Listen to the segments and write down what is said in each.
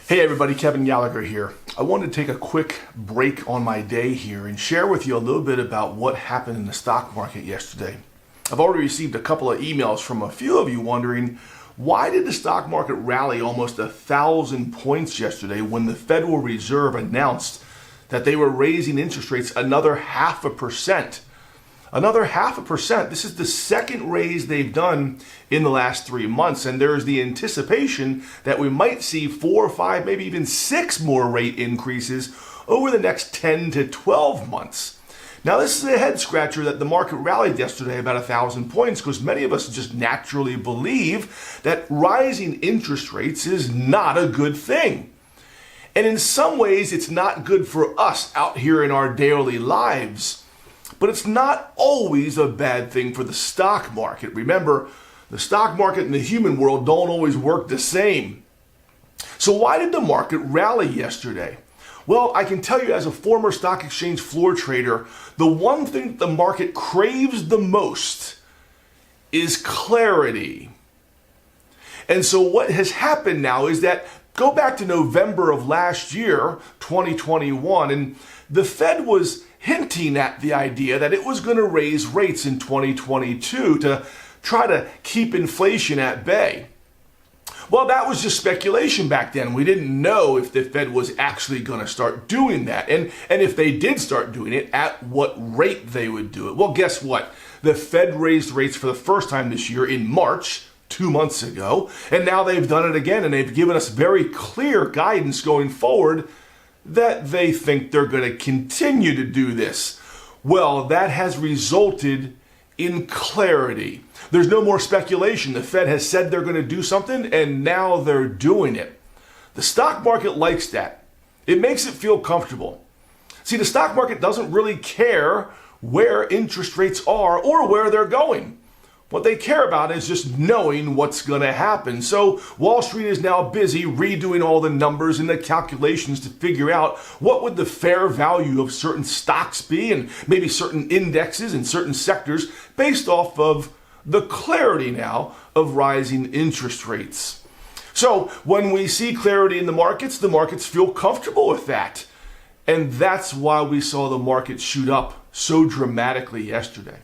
Hey everybody, Kevin Gallagher here. I wanted to take a quick break on my day here and share with you a little bit about what happened in the stock market yesterday. I've already received a couple of emails from a few of you wondering, why did the stock market rally almost 1,000 points yesterday when the Federal Reserve announced that they were raising interest rates another 0.5%? Another 0.5%. This is the second raise they've done in the last 3 months, and there's the anticipation that we might see 4 or 5, maybe even 6 more rate increases over the next 10 to 12 months. Now, this is a head scratcher that the market rallied yesterday about 1,000 points because many of us just naturally believe that rising interest rates is not a good thing. And in some ways, it's not good for us out here in our daily lives. But it's not always a bad thing for the stock market. Remember, the stock market and the human world don't always work the same. So why did the market rally yesterday? Well, I can tell you as a former stock exchange floor trader, the one thing that the market craves the most is clarity. And so what has happened now is that go back to November of last year, 2021, and the Fed was hinting at the idea that it was going to raise rates in 2022 to try to keep inflation at bay. Well, that was just speculation back then. We didn't know if the Fed was actually going to start doing that. And if they did start doing it, at what rate they would do it. Well, guess what? The Fed raised rates for the first time this year in March, 2 months ago. And now they've done it again. And they've given us very clear guidance going forward that they think they're going to continue to do this. Well, that has resulted in clarity. There's no more speculation. The Fed has said they're going to do something, and now they're doing it. The stock market likes that. It makes it feel comfortable. See, the stock market doesn't really care where interest rates are or where they're going. What they care about is just knowing what's going to happen. So Wall Street is now busy redoing all the numbers and the calculations to figure out what would the fair value of certain stocks be and maybe certain indexes and certain sectors based off of the clarity now of rising interest rates. So when we see clarity in the markets feel comfortable with that. And that's why we saw the market shoot up so dramatically yesterday.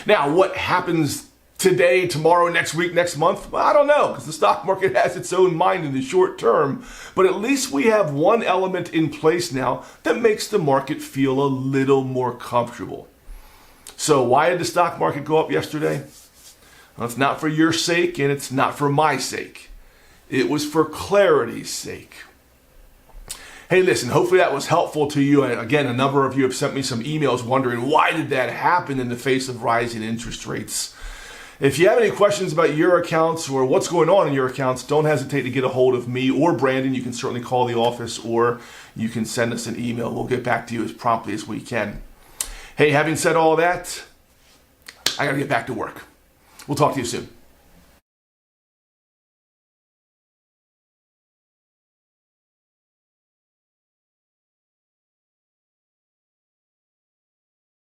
Now, what happens today, tomorrow, next week, next month? Well, I don't know, because the stock market has its own mind in the short term. But at least we have one element in place now that makes the market feel a little more comfortable. So why did the stock market go up yesterday? Well, it's not for your sake, and it's not for my sake. It was for clarity's sake. Hey, listen, hopefully that was helpful to you. Again, a number of you have sent me some emails wondering why did that happen in the face of rising interest rates. If you have any questions about your accounts or what's going on in your accounts, don't hesitate to get a hold of me or Brandon. You can certainly call the office or you can send us an email. We'll get back to you as promptly as we can. Hey, having said all that, I got to get back to work. We'll talk to you soon.